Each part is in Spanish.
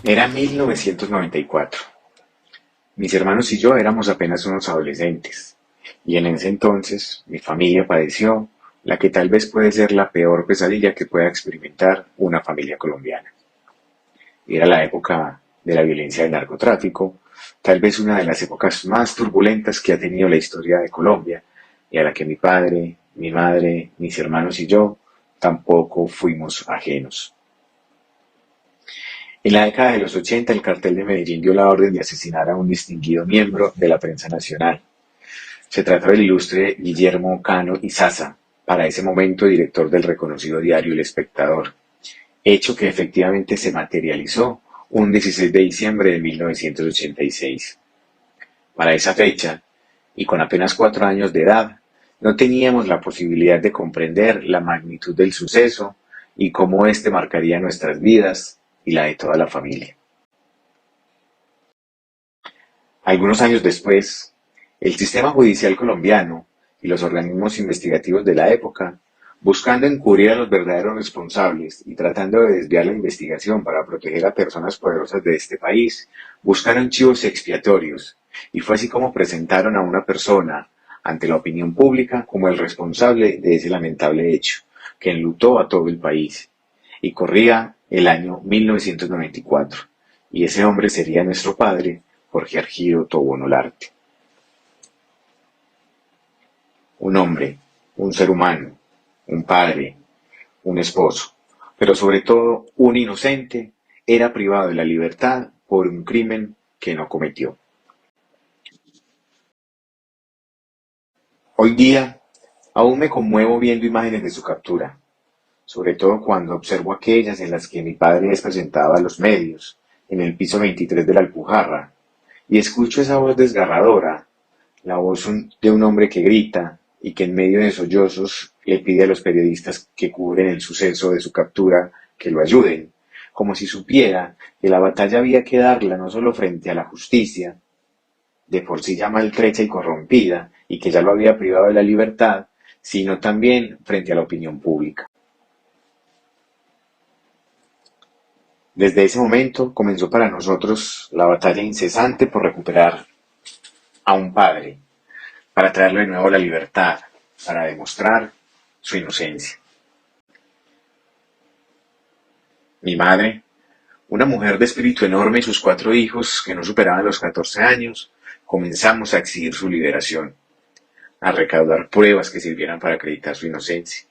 Era 1994. Mis hermanos y yo éramos apenas unos adolescentes, y en ese entonces mi familia padeció la que tal vez puede ser la peor pesadilla que pueda experimentar una familia colombiana. Era la época de la violencia del narcotráfico, tal vez una de las épocas más turbulentas que ha tenido la historia de Colombia, y a la que mi padre, mi madre, mis hermanos y yo tampoco fuimos ajenos. En la década de los 80, el cartel de Medellín dio la orden de asesinar a un distinguido miembro de la prensa nacional. Se trata del ilustre Guillermo Cano Izaza, para ese momento director del reconocido diario El Espectador, hecho que efectivamente se materializó un 16 de diciembre de 1986. Para esa fecha, y con apenas 4 años de edad, no teníamos la posibilidad de comprender la magnitud del suceso y cómo éste marcaría nuestras vidas y la de toda la familia. Algunos años después, el sistema judicial colombiano y los organismos investigativos de la época, buscando encubrir a los verdaderos responsables y tratando de desviar la investigación para proteger a personas poderosas de este país, buscaron chivos expiatorios, y fue así como presentaron a una persona ante la opinión pública como el responsable de ese lamentable hecho, que enlutó a todo el país, y corría el año 1994, y ese hombre sería nuestro padre, Jorge Argido Tobón Olarte. Un hombre, un ser humano, un padre, un esposo, pero sobre todo un inocente, era privado de la libertad por un crimen que no cometió. Hoy día, aún me conmuevo viendo imágenes de su captura, sobre todo cuando observo aquellas en las que mi padre es presentado a los medios, en el piso 23 de la Alpujarra, y escucho esa voz desgarradora, la voz de un hombre que grita y que en medio de sollozos le pide a los periodistas que cubren el suceso de su captura que lo ayuden, como si supiera que la batalla había que darla no solo frente a la justicia, de por sí ya maltrecha y corrompida, y que ya lo había privado de la libertad, sino también frente a la opinión pública. Desde ese momento comenzó para nosotros la batalla incesante por recuperar a un padre, para traerlo de nuevo a la libertad, para demostrar su inocencia. Mi madre, una mujer de espíritu enorme y sus 4 hijos que no superaban los 14 años, comenzamos a exigir su liberación, a recaudar pruebas que sirvieran para acreditar su inocencia,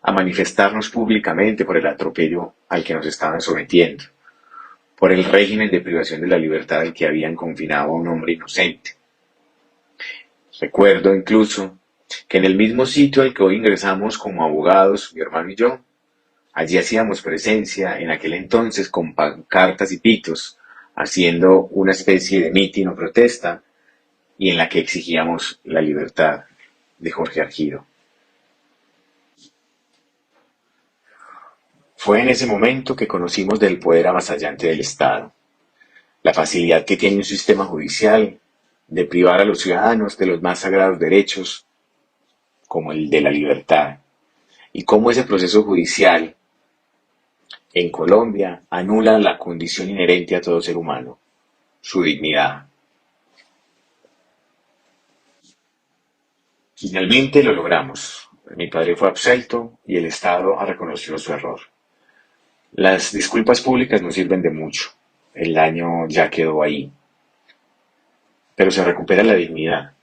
a manifestarnos públicamente por el atropello al que nos estaban sometiendo, por el régimen de privación de la libertad al que habían confinado a un hombre inocente. Recuerdo incluso que en el mismo sitio al que hoy ingresamos como abogados, mi hermano y yo, allí hacíamos presencia en aquel entonces con pancartas y pitos, haciendo una especie de mitin o protesta, y en la que exigíamos la libertad de Jorge Argido. Fue en ese momento que conocimos del poder avasallante del Estado, la facilidad que tiene un sistema judicial de privar a los ciudadanos de los más sagrados derechos, como el de la libertad, y cómo ese proceso judicial en Colombia anula la condición inherente a todo ser humano, su dignidad. Finalmente lo logramos. Mi padre fue absuelto y el Estado ha reconocido su error. Las disculpas públicas no sirven de mucho. El daño ya quedó ahí. Pero se recupera la dignidad.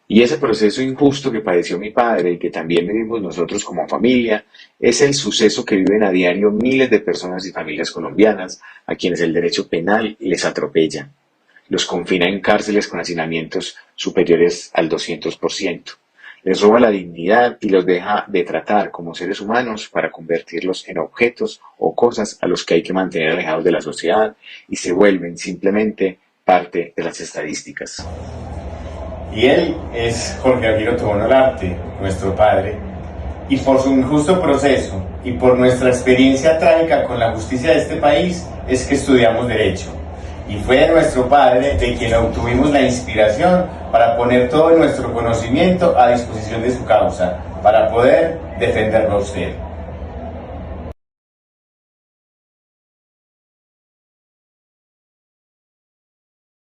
Y ese proceso injusto que padeció mi padre y que también vivimos nosotros como familia, es el suceso que viven a diario miles de personas y familias colombianas a quienes el derecho penal les atropella. Los confina en cárceles con hacinamientos superiores al 200%. Les roba la dignidad y los deja de tratar como seres humanos para convertirlos en objetos o cosas a los que hay que mantener alejados de la sociedad y se vuelven simplemente parte de las estadísticas. Y él es Jorge Argido Tobón Olarte, nuestro padre, y por su injusto proceso y por nuestra experiencia trágica con la justicia de este país es que estudiamos Derecho. Y fue de nuestro padre de quien obtuvimos la inspiración para poner todo nuestro conocimiento a disposición de su causa, para poder defenderlo a usted.